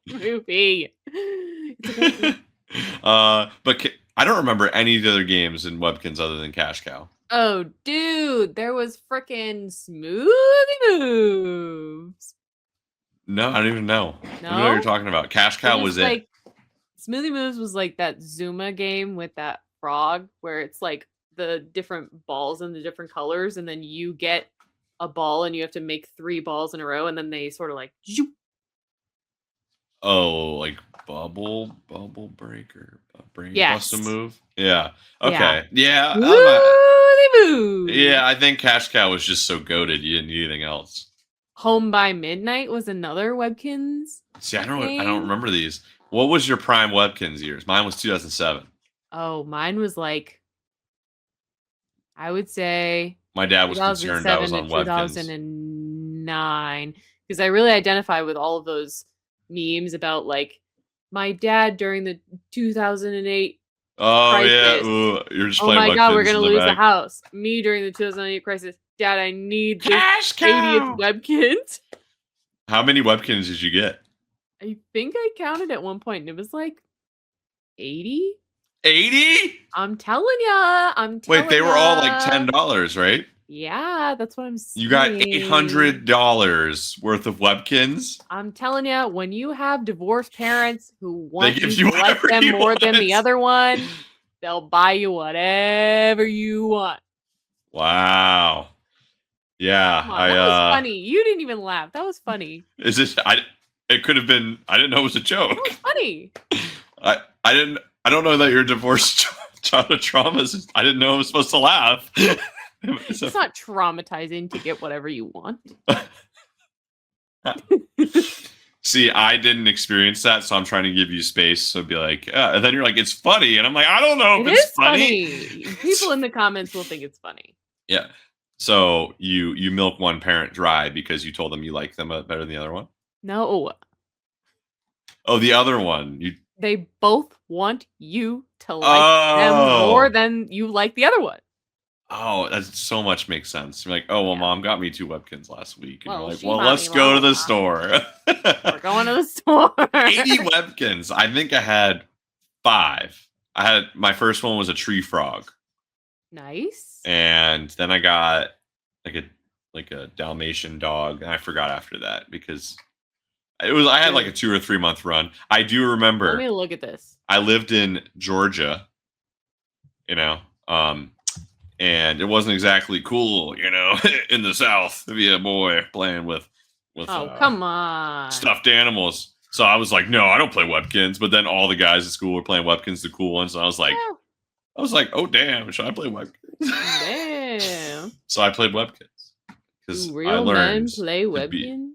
movie. But I don't remember any of the other games in Webkinz other than Cash Cow. Oh, dude, there was frickin' Smoothie Moves. No, I don't even know. No? I don't know what you're talking about. Cash Cow was it. Smoothie Moves was like that Zuma game with that frog where it's like the different balls in the different colors, and then you get a ball and you have to make 3 balls in a row, and then they sort of like like bubble breaker, brain bust a move. Yeah. Okay. Yeah. Yeah, I think Cash Cow was just so goated you didn't need anything else. Home by Midnight was another Webkinz. See, I don't remember these. What was your prime Webkinz years? Mine was 2007. Oh, mine was like, I would say my dad was concerned I was on Webkinz. 2009, because I really identify with all of those memes about like my dad during the 2008 crisis. Yeah. Ooh, you're just playing. Oh my god, we're gonna lose the house. Me during the 2008 crisis. Dad, I need this 80th Webkinz. How many Webkinz did you get? I think I counted at one point, and it was like 80. 80? I'm telling ya. Wait, they were all like $10, right? Yeah, that's what I'm saying. You got $800 worth of Webkinz. I'm telling you, when you have divorced parents who want you to like them more than the other one, they'll buy you whatever you want. Wow. Yeah, that was funny. You didn't even laugh. That was funny. Is this? It could have been. I didn't know it was a joke. That was funny. I don't know that your divorced childhood traumas. I didn't know I was supposed to laugh. It's not traumatizing to get whatever you want. See, I didn't experience that, so I'm trying to give you space. So be like, and then you're like, it's funny, and I'm like, I don't know if it's funny. People in the comments will think it's funny. Yeah. So you milk one parent dry because you told them you like them better than the other one? No. Oh, the other one. They both want you to like them more than you like the other one. Oh, that so much makes sense. You're like, oh, well, Mom got me 2 Webkinz last week. And you're like, well, let's go to the store. We're going to the store. 80 Webkinz. I think I had 5. My first one was a tree frog. Nice. And then I got like a Dalmatian dog, and I forgot after that because I had like a 2 or 3 month run. I do remember. Let me look at this. I lived in Georgia, and it wasn't exactly cool, in the South to be a boy playing with come on, stuffed animals. So I was like, no, I don't play Webkinz. But then all the guys at school were playing Webkinz, the cool ones, and I was like, oh damn, should I play Webkinz? Damn. So I played Webkinz because I learned men play Webkinz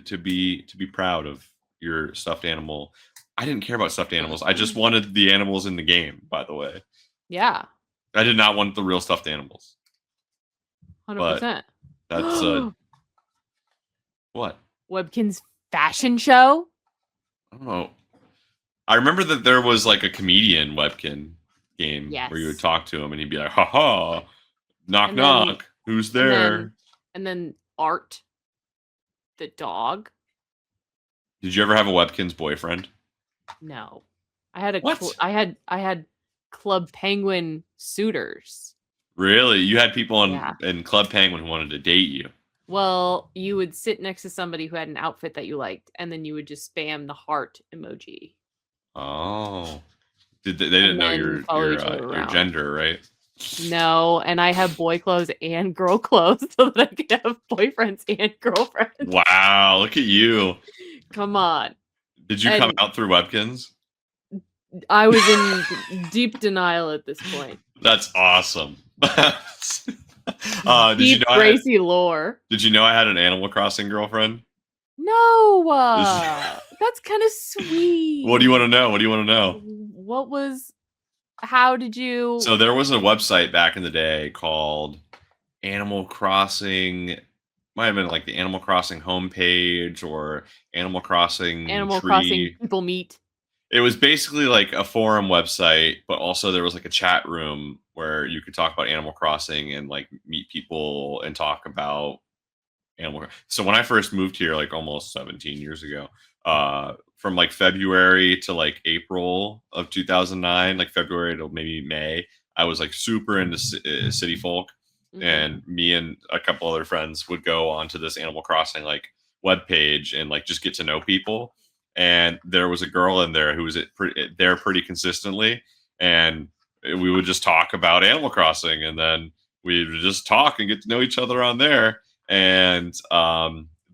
to be proud of your stuffed animal I didn't care about stuffed animals. I just wanted the animals in the game, by the way. Yeah. I did not want the real stuffed animals. 100%. That's what? Webkin's fashion show? I don't know. I remember that there was like a comedian Webkin game where you would talk to him and he'd be like, "Ha ha, knock knock, who's there?" And then Art, the dog. Did you ever have a Webkin's boyfriend? No, I had What? I had Club Penguin suitors. Really? You had people in Club Penguin who wanted to date you? Well, you would sit next to somebody who had an outfit that you liked, and then you would just spam the heart emoji. Oh, they didn't know your gender, right? No, and I have boy clothes and girl clothes so that I could have boyfriends and girlfriends. Wow, look at you! Come on. Did you come out through Webkin's? I was in deep denial at this point. That's awesome. Did you know Gracie lore? Did you know I had an Animal Crossing girlfriend? No, that's kind of sweet. What do you want to know? What do you want to know? How did you? So there was a website back in the day called Animal Crossing. Might have been like the Animal Crossing homepage or Animal Crossing Crossing people meet. It was basically like a forum website, but also there was like a chat room where you could talk about Animal Crossing and like meet people and talk about Animal. So when I first moved here, like almost 17 years ago, from like February to like April of 2009, like February to maybe May, I was like super into city folk. And me and a couple other friends would go onto this Animal Crossing like web page and like just get to know people. And there was a girl in there who was there pretty consistently, and we would just talk about Animal Crossing, and then we would just talk and get to know each other on there. And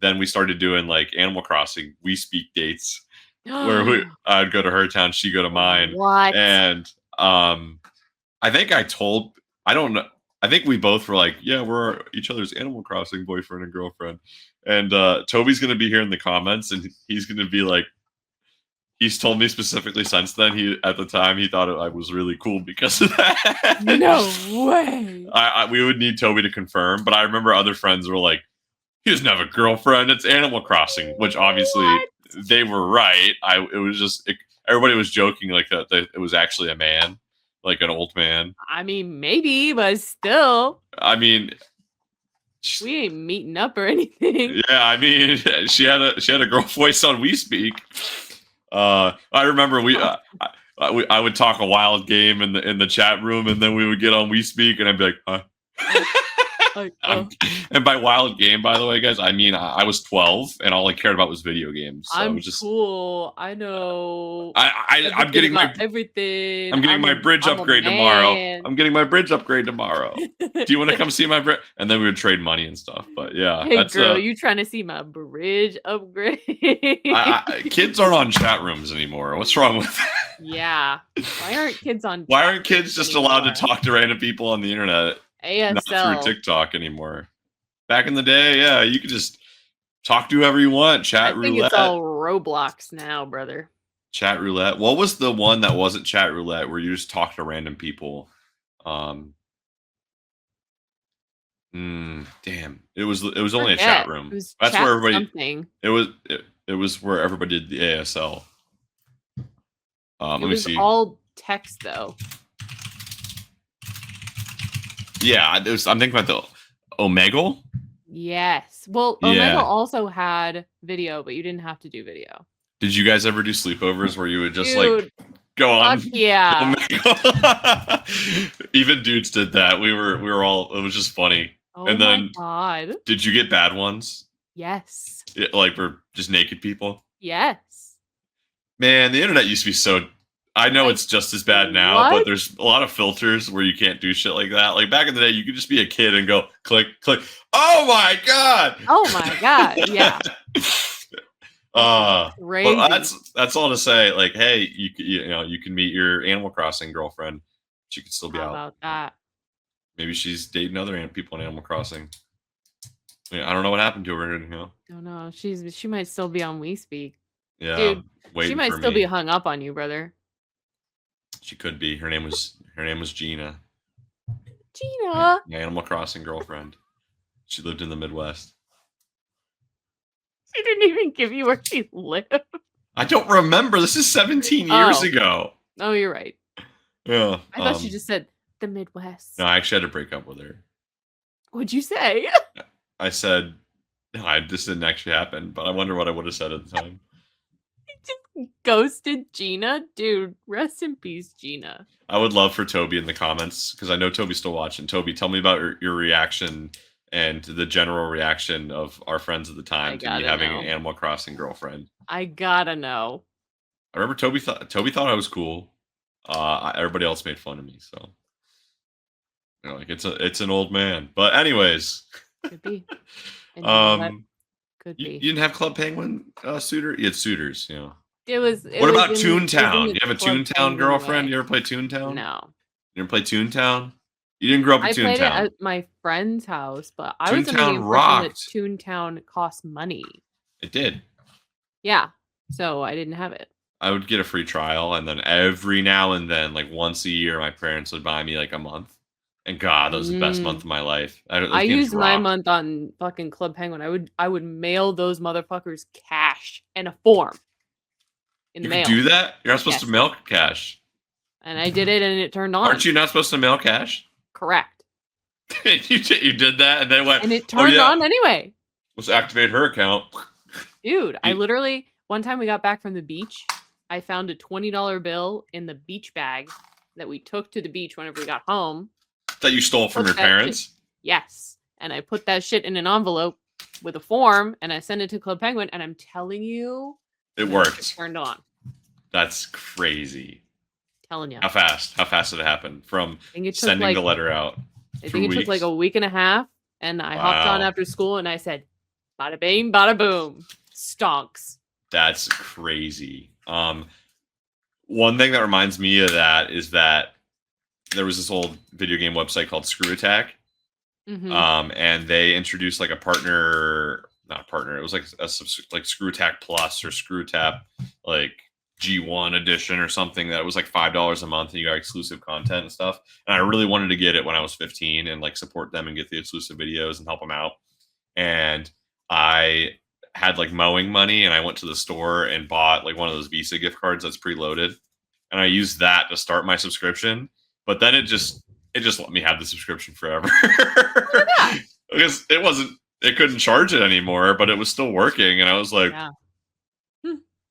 then we started doing like Animal Crossing We Speak dates, where I'd go to her town, she'd go to mine. What? And I think I don't know. I think we both were like, yeah, we're each other's Animal Crossing boyfriend and girlfriend. And Toby's going to be here in the comments, and he's going to be like, he's told me specifically since then, at the time, he thought I was really cool because of that. No way. We would need Toby to confirm, but I remember other friends were like, he doesn't have a girlfriend, it's Animal Crossing, which obviously they were right. It was just, everybody was joking like that it was actually a man, like an old man. I mean, maybe, but still. I mean, we ain't meeting up or anything. Yeah, I mean, she had a girl voice on We Speak. I remember I would talk a wild game in the chat room, and then we would get on We Speak, and I'd be like, huh. And by wild game, by the way, guys, I mean I was 12, and all I cared about was video games. So I'm just cool. I know. I'm getting everything. I'm getting my bridge upgrade tomorrow. I'm getting my bridge upgrade tomorrow. Do you want to come see my bridge? And then we would trade money and stuff. But yeah, hey girl, you trying to see my bridge upgrade? Kids aren't on chat rooms anymore. What's wrong with that? Yeah. Why aren't kids on? Why aren't kids just allowed to talk to random people on the internet? ASL. Not through TikTok anymore. Back in the day, yeah, you could just talk to whoever you want. Chat roulette. I think it's all Roblox now, brother. Chat roulette. What was the one that wasn't chat roulette where you just talk to random people? Damn. It was only a chat room. That's where everybody. Something. It was where everybody did the ASL. Let me see. All text though. Yeah, I'm thinking about the Omegle. Yes. Well, Omegle also had video, but you didn't have to do video. Did you guys ever do sleepovers where you would just like go on? Yeah. Even dudes did that. We were all. It was just funny. Oh and then, my God. Did you get bad ones? Yes. Like for just naked people? Yes. Man, the internet used to be so. I know it's just as bad now, but there's a lot of filters where you can't do shit like that. Like back in the day, you could just be a kid and go click, click. Oh my God. Oh my God. Yeah. Crazy. Well, that's all to say. Like, hey, you can meet your Animal Crossing girlfriend. She could still be out. How about that? Maybe she's dating other people in Animal Crossing. I don't know what happened to her. Don't know. She might still be on We Speak. Yeah. Dude, She might still be hung up on you, brother. She could be. Her name was Gina. Gina, my Animal Crossing girlfriend. She lived in the Midwest. She didn't even give you where she lived. I don't remember. This is 17 years ago. Oh, you're right. Yeah. I thought she just said the Midwest. No, I actually had to break up with her. What'd you say? I said, no, this didn't actually happen, but I wonder what I would have said at the time. Just ghosted Gina? Dude, rest in peace, Gina. I would love for Toby in the comments, because I know Toby's still watching. Toby, tell me about your reaction and the general reaction of our friends at the time to me having an Animal Crossing girlfriend. I gotta know. I remember Toby thought I was cool. Everybody else made fun of me, so like it's an old man. But anyways, could be. Could be. You didn't have Club Penguin suitor? You had suitors, you know. What about Toontown? You have a Toontown girlfriend? You ever play Toontown? No. You ever play Toontown? You didn't grow up in Toontown. I played it at my friend's house, but I was under the impression that Toontown cost money. It did. Yeah, so I didn't have it. I would get a free trial, and then every now and then, like once a year, my parents would buy me like a month. And God, that was the best month of my life. I used my month on fucking Club Penguin. I would mail those motherfuckers cash and a form in the mail. You do that? You're not supposed to mail cash. And I did it, and it turned on. Aren't you not supposed to mail cash? Correct. you did that, and then went. And it turned on anyway. Let's activate her account. Dude, I literally one time we got back from the beach. I found a $20 bill in the beach bag that we took to the beach whenever we got home. That you stole from your parents? Yes. And I put that shit in an envelope with a form, and I sent it to Club Penguin, and I'm telling you, it worked. It turned on. That's crazy. Telling you. How fast did it happen from sending the letter out? I think it took like a week and a half, and I hopped on after school, and I said, bada bing, bada boom. Stonks. That's crazy. One thing that reminds me of that is that there was this old video game website called Screw Attack. Mm-hmm. And they introduced like not a partner. It was like Screw Attack Plus or Screw Tap like G1 edition or something that was like $5 a month, and you got exclusive content and stuff. And I really wanted to get it when I was 15 and like support them and get the exclusive videos and help them out. And I had like mowing money, and I went to the store and bought like one of those Visa gift cards that's preloaded, and I used that to start my subscription. But then it just let me have the subscription forever. Because it couldn't charge it anymore, but it was still working, and I was like,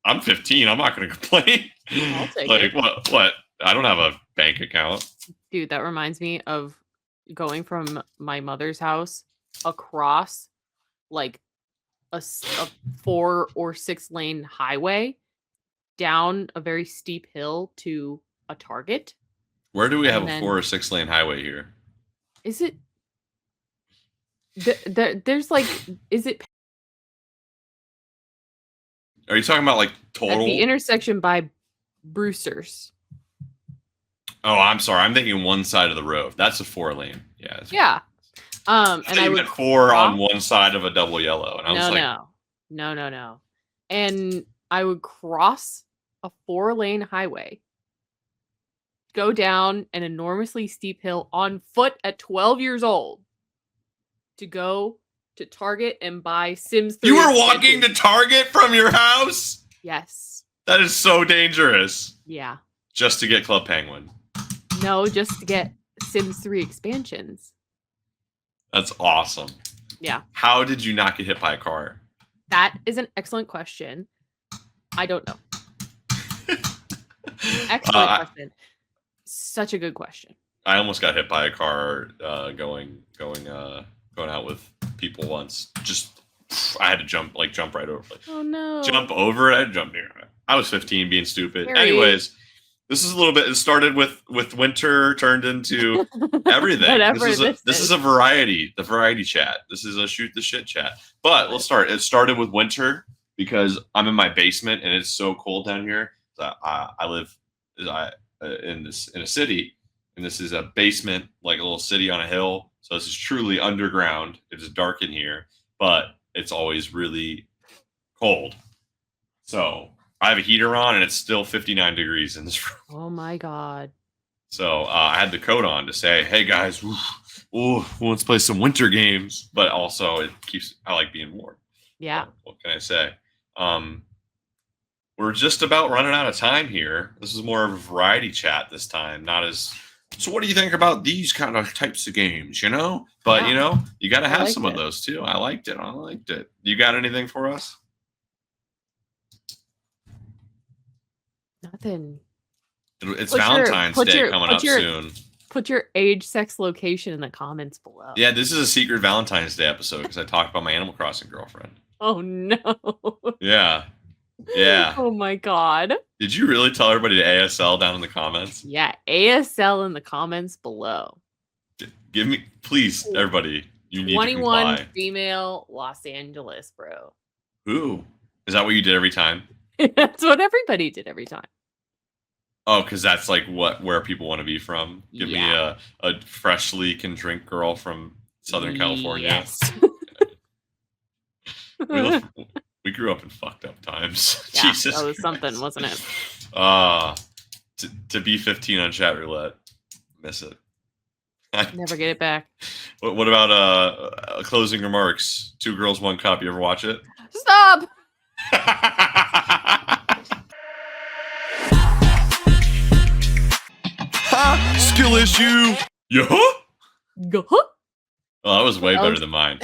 I'm 15, I'm not going to complain. I'll take like it. What? I don't have a bank account. Dude, that reminds me of going from my mother's house across like a 4 or 6 lane highway down a very steep hill to a Target. Where do we have a 4 or 6 lane highway here? Is it? There's like, is it? Are you talking about like total? At the intersection by Brewster's. Oh, I'm sorry. I'm thinking one side of the road. That's a 4 lane. Yeah. Yeah. And I would 4 on one side of a double yellow, and I was like, no. And I would cross a 4 lane highway, go down an enormously steep hill on foot at 12 years old to go to Target and buy Sims 3. You were walking to Target from your house? Yes. That is so dangerous. Yeah. Just to get Club Penguin. No, just to get Sims 3 expansions. That's awesome. Yeah. How did you not get hit by a car? That is an excellent question. I don't know. Excellent question. Such a good question. I almost got hit by a car going out with people once. Just I had to jump right over it. Oh no. Jump over it. I had to jump near it. I was 15 being stupid. Anyways, this is a little bit. It started with winter, turned into everything. This is a variety. The variety chat. This is a shoot the shit chat. But let's start. It started with winter because I'm in my basement and it's so cold down here. I live in a city, and this is a basement, like a little city on a hill. So this is truly underground. It is dark in here, but it's always really cold. So I have a heater on, and it's still 59 degrees in this room. Oh my god. So I had the coat on to say, "Hey guys, let's play some winter games." But also, I like being warm. Yeah. What can I say? We're just about running out of time here. This is more of a variety chat this time, not as. So, what do you think about these kind of types of games? But you got to have some of those too. I liked it. You got anything for us? Nothing. It's Valentine's Day coming up soon. Put your age, sex, location in the comments below. Yeah, this is a secret Valentine's Day episode because I talked about my Animal Crossing girlfriend. Oh no. Yeah. Oh my god. Did you really tell everybody to ASL down in the comments? Yeah, ASL in the comments below. Give me, please, everybody. You need 21 to comply. female Los Angeles, bro. Ooh, is that what you did every time? That's what everybody did every time. Oh, because that's like where people want to be from. Give me a freshly can drink girl from Southern California. Yes. We grew up in fucked up times. Yeah, Jesus that was Christ. something, wasn't it? To be 15 on chat roulette, miss it. Never get it back. What about closing remarks? 2 Girls, 1 Cup. You ever watch it? Stop. Skill issue. Yeah. Go. Well, that was way better than mine.